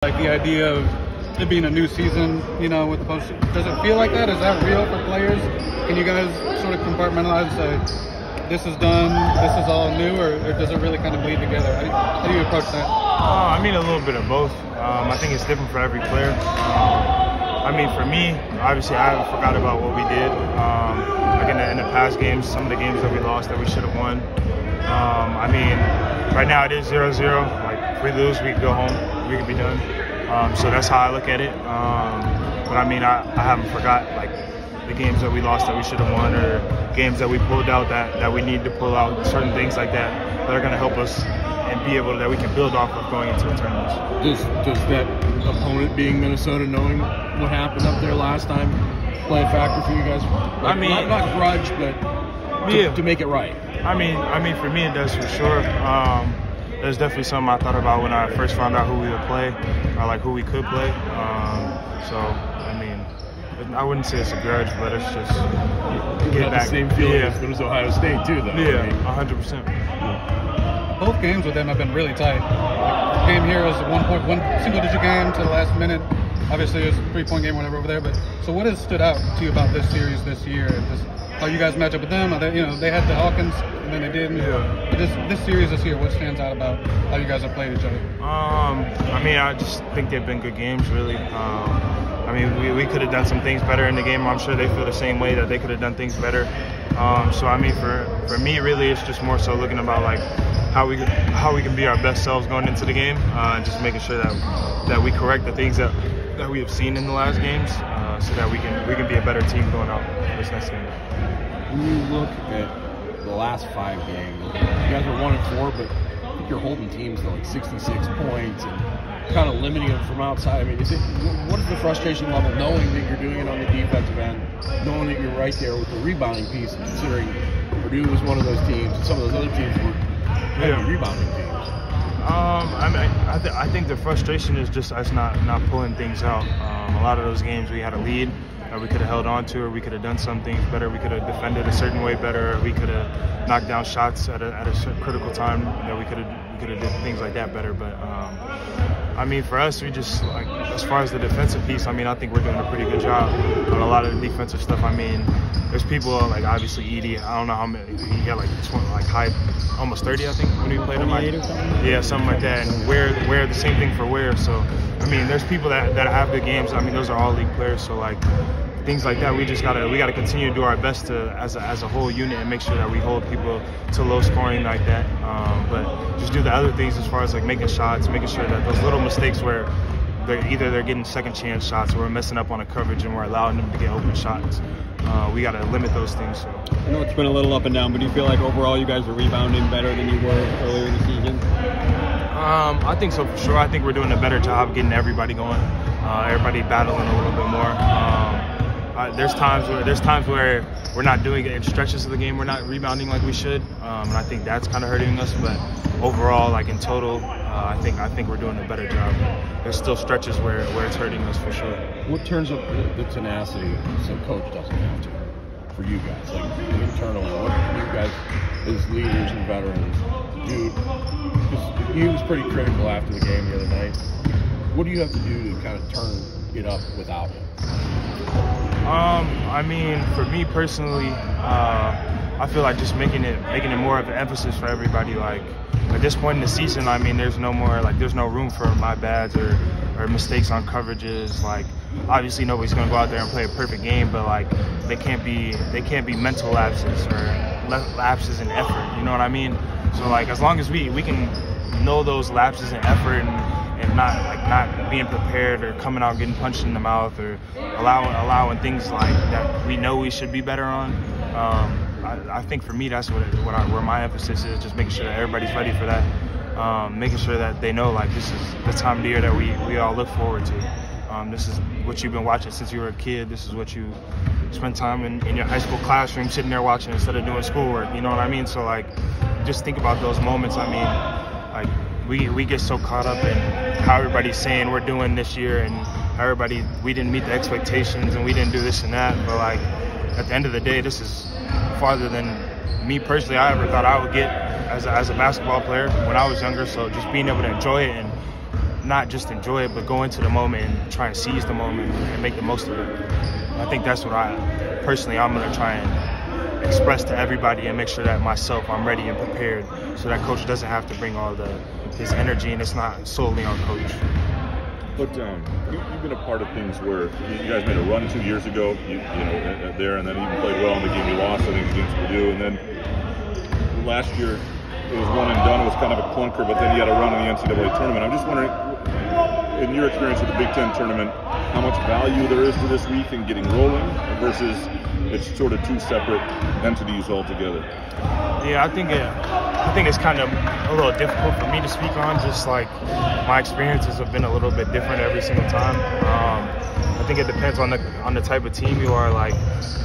Like the idea of it being a new season, you know, with the post, does it feel like that? Is that real for players? Can you guys sort of compartmentalize and say, this is done, this is all new, or does it really kind of bleed together? How do you approach that? I mean, a little bit of both. I think it's different for every player. I mean, for me, obviously, I haven't forgot about what we did. Like in the past games, some of the games that we lost that we should have won. I mean, right now it is 0-0. Like, if we lose, we can go home. We can be done. So that's how I look at it. But I mean, I haven't forgot like the games that we lost that we should have won, or games that we pulled out that we need to pull out. Certain things like that are going to help us and be able that we can build off of going into the tournaments. Does that opponent being Minnesota, knowing what happened up there last time, play a factor for you guys? Like, I mean, not grudge, but to make it right. I mean, for me it does for sure. There's definitely something I thought about when I first found out who we would play, or like who we could play. So I mean, I wouldn't say it's a grudge, but it's just get back. The same feeling as it was Ohio State too, though. Yeah, 100%. Both games with them have been really tight. Like, the game here was a one single-digit game to the last minute. Obviously, it was a 3-point game, whatever over there. But so, what has stood out to you about this series this year? Just how you guys match up with them? They, they had the Hawkins, and then they didn't. Yeah. But this series this year, what stands out about how you guys have played each other? I mean, I just think they've been good games, really. I mean, we could have done some things better in the game. I'm sure they feel the same way, that they could have done things better. So I mean, for me, really, it's just more so looking about like how we can be our best selves going into the game, and just making sure that we correct the things that we have seen in the last games, so that we can be a better team going out this next game. When you look at the last 5 games, you guys are 1-4, but I think you're holding teams to like 66 points and kind of limiting them from outside. I mean, what is the frustration level knowing that you're doing it on the defensive end, knowing that you're right there with the rebounding piece, and considering Purdue was one of those teams and some of those other teams were heavy rebounding teams? I think the frustration is just us not pulling things out. A lot of those games we had a lead that we could have held on to, or we could have done some things better. We could have defended a certain way better, or we could have knocked down shots at a certain critical time that we could have did things like that better. But I mean, for us, we just, like, as far as the defensive piece, I mean, I think we're doing a pretty good job on a lot of the defensive stuff. I mean, there's people like obviously Edie. I don't know how many he got, like high, almost 30, I think, when we played him. Yeah, something like that. And Ware the same thing for Ware. So I mean, there's people that have good games. I mean, those are all league players. So like things like that, we gotta continue to do our best to as a whole unit and make sure that we hold people to low scoring like that. But just do the other things as far as like making shots, making sure that those little mistakes where they're getting second chance shots, or we're messing up on a coverage and we're allowing them to get open shots. We got to limit those things. So. I know it's been a little up and down, but do you feel like overall you guys are rebounding better than you were earlier in the season? I think so for sure. I think we're doing a better job getting everybody going, everybody battling a little bit more. There's times where we're not doing it in stretches of the game. We're not rebounding like we should, and I think that's kind of hurting us. But overall, like in total, I think we're doing a better job. There's still stretches where it's hurting us for sure. What turns up the tenacity so coach doesn't have to for you guys, like internally? What do you guys, as leaders and veterans, do? Because he was pretty critical after the game the other night. What do you have to do to kind of turn it up without him? I mean, for me personally, I feel like just making it more of an emphasis for everybody. Like at this point in the season, I mean, there's no room for my bads or mistakes on coverages. Like obviously nobody's gonna go out there and play a perfect game, but like they can't be mental lapses or lapses in effort. You know what I mean? So like as long as we can know those lapses in effort and not being prepared or coming out getting punched in the mouth or allowing things like that we know we should be better on. I think for me that's where my emphasis is, just making sure that everybody's ready for that, making sure that they know like this is the time of the year that we all look forward to. This is what you've been watching since you were a kid. This is what you spend time in your high school classroom sitting there watching instead of doing schoolwork. You know what I mean? So like just think about those moments. I mean, like we get so caught up in how everybody's saying we're doing this year and how we didn't meet the expectations and we didn't do this and that. But like at the end of the day, this is farther than me personally I ever thought I would get as a basketball player when I was younger. So just being able to enjoy it and not just enjoy it, but go into the moment and try and seize the moment and make the most of it. I think that's what I'm going to try and express to everybody and make sure that I'm ready and prepared so that coach doesn't have to bring all his energy and it's not solely on coach. But you've been a part of things where you guys made a run 2 years ago, there, and then even played well in the game you lost, I think, against Purdue. And then last year, it was one and done. It was kind of a clunker, but then you had a run in the NCAA tournament. I'm just wondering, in your experience with the Big Ten tournament, how much value there is to this week in getting rolling versus it's sort of two separate entities altogether. Yeah, I think it's kind of a little difficult for me to speak on. Just like my experiences have been a little bit different every single time. I think it depends on the type of team you are. Like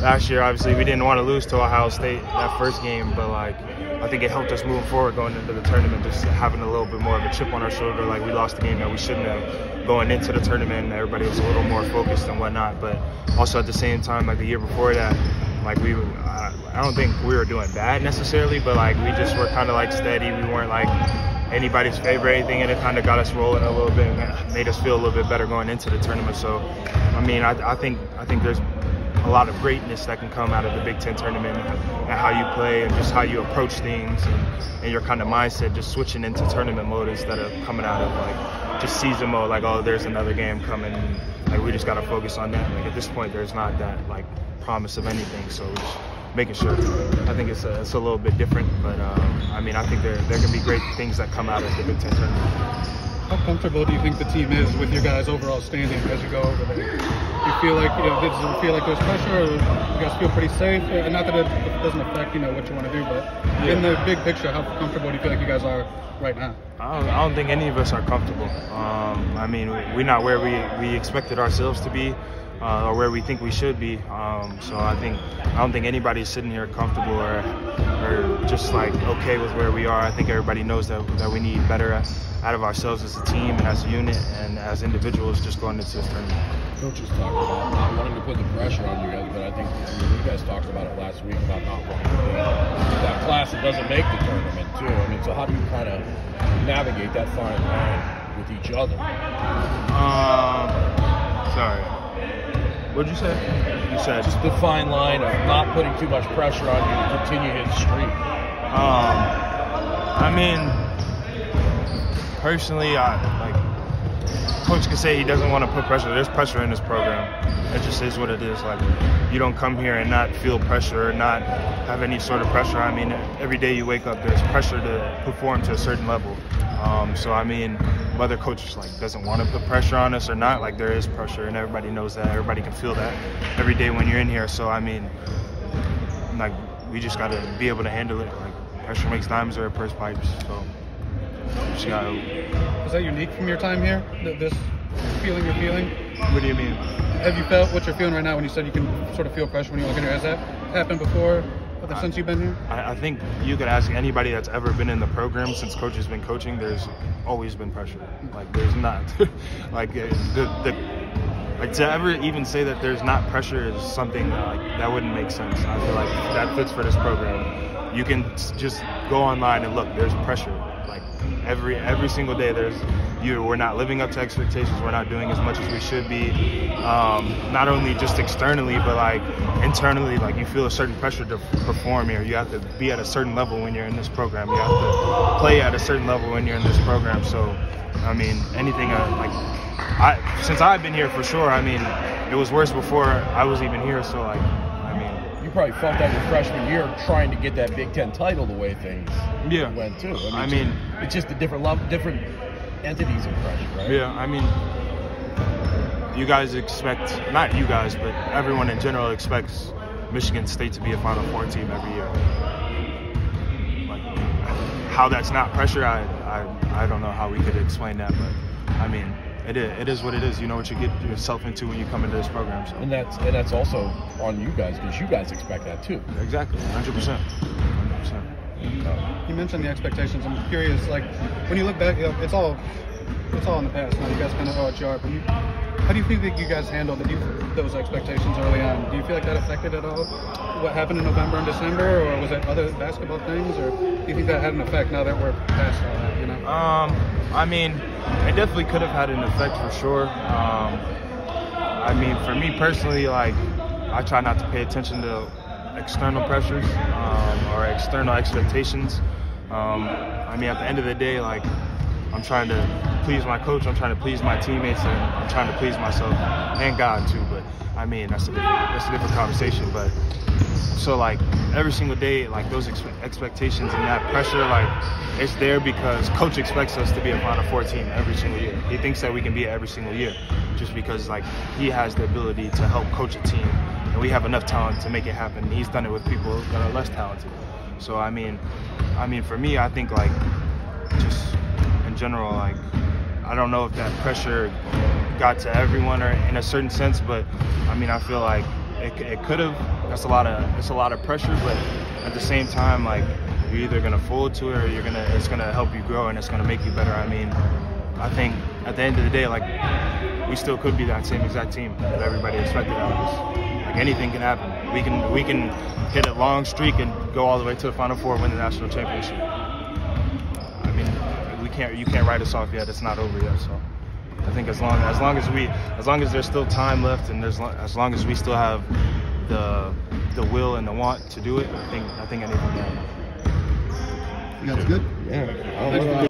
last year, obviously we didn't want to lose to Ohio State that first game, but like I think it helped us move forward going into the tournament, just having a little bit more of a chip on our shoulder. Like we lost the game that we shouldn't have going into the tournament, and everybody was a little more focused and whatnot. But also at the same time, like the year before that, like I don't think we were doing bad necessarily, but like we just were kind of like steady. We weren't like anybody's favorite or anything, and it kind of got us rolling a little bit and made us feel a little bit better going into the tournament. So, I mean, I think there's a lot of greatness that can come out of the Big Ten tournament and how you play and just how you approach things and your kind of mindset, just switching into tournament mode instead of coming out of like just season mode, like, oh, there's another game coming. Like we just got to focus on that. Like at this point, there's not that like promise of anything, so we're just making sure. I think it's a little bit different, but I mean, I think there can be great things that come out of the Big Ten tournament. How comfortable do you think the team is with your guys' overall standing as you go over there? Do you feel like, does it feel like there's pressure, or you guys feel pretty safe? Not that it doesn't affect, what you want to do, but in the big picture, how comfortable do you feel like you guys are right now? I don't think any of us are comfortable. I mean, we're not where we expected ourselves to be. Or where we think we should be. So I don't think anybody's sitting here comfortable or just like okay with where we are. I think everybody knows that we need better out of ourselves as a team and as a unit and as individuals just going into this tournament. Coaches talked about not wanting to put the pressure on you guys, but I think you guys talked about it last week about not wanting to be that class that doesn't make the tournament too. I mean, so how do you kind of navigate that fine line with each other? Sorry. What'd you say? You said just the fine line of not putting too much pressure on you to continue his streak. I mean, personally, Coach can say he doesn't want to put pressure. There's pressure in this program. It just is what it is. Like, you don't come here and not feel pressure or not have any sort of pressure. I mean, every day you wake up, there's pressure to perform to a certain level. So I mean, whether coach doesn't want to put pressure on us or not, like there is pressure, and everybody knows that. Everybody can feel that every day when you're in here. So I mean, like we just got to be able to handle it. Like pressure makes diamonds or burst pipes. So we just got to. Is that unique from your time here? This feeling you're feeling? What do you mean? Have you felt what you're feeling right now when you said you can sort of feel pressure when you walk in here? Has that happened before? Since you've been here? I think you could ask anybody that's ever been in the program since coach has been coaching. There's always been pressure. Like there's not like to ever even say that there's not pressure is something that wouldn't make sense. I feel like that fits for this program. You can just go online and look. There's pressure. Like every single day, we're not living up to expectations. We're not doing as much as we should be. Not only just externally, but like internally. Like you feel a certain pressure to perform here. You have to be at a certain level when you're in this program. You have to play at a certain level when you're in this program. So, I mean, anything since I've been here for sure. I mean, it was worse before I was even here. So like, I mean, you probably felt that your freshman year trying to get that Big Ten title the way things went too. I mean, it's just a different entities of pressure, right? Yeah, I mean, you guys expect, not you guys, but everyone in general expects Michigan State to be a Final Four team every year. Like, how that's not pressure, I don't know how we could explain that, but I mean, it is what it is. You know what you get yourself into when you come into this program. So. And that's also on you guys because you guys expect that too. Exactly, 100%. You mentioned the expectations. I'm curious, like when you look back, it's all in the past now. You guys kind of know what you are, but how do you feel that you guys handled those expectations early on? Do you feel like that affected at all what happened in November and December, or was it other basketball things, or do you think that had an effect now that we're past all that? I mean, it definitely could have had an effect for sure. I mean, for me personally, like, I try not to pay attention to external pressures or external expectations. I mean, at the end of the day, like, I'm trying to please my coach, I'm trying to please my teammates, and I'm trying to please myself and God too. But I mean, that's a different conversation. But so, like, every single day, like, those expectations and that pressure, like, it's there because coach expects us to be a Final Four team every single year. He thinks that we can be it every single year just because, like, he has the ability to help coach a team, and we have enough talent to make it happen. He's done it with people that are less talented. So I mean, for me, I think, like, just in general, like, I don't know if that pressure got to everyone or in a certain sense, but I mean, I feel like it could have. It's a lot of pressure, but at the same time, like, you're either gonna fold to it or it's gonna help you grow and it's gonna make you better. I mean, I think at the end of the day, like, we still could be that same exact team that everybody expected out of us. Like, anything can happen. We can hit a long streak and go all the way to the Final Four, win the national championship. I mean, you can't write us off yet. It's not over yet. So I think as long as there's still time left and as long as we still have the will and the want to do it, I think anything can happen. That's good. Yeah.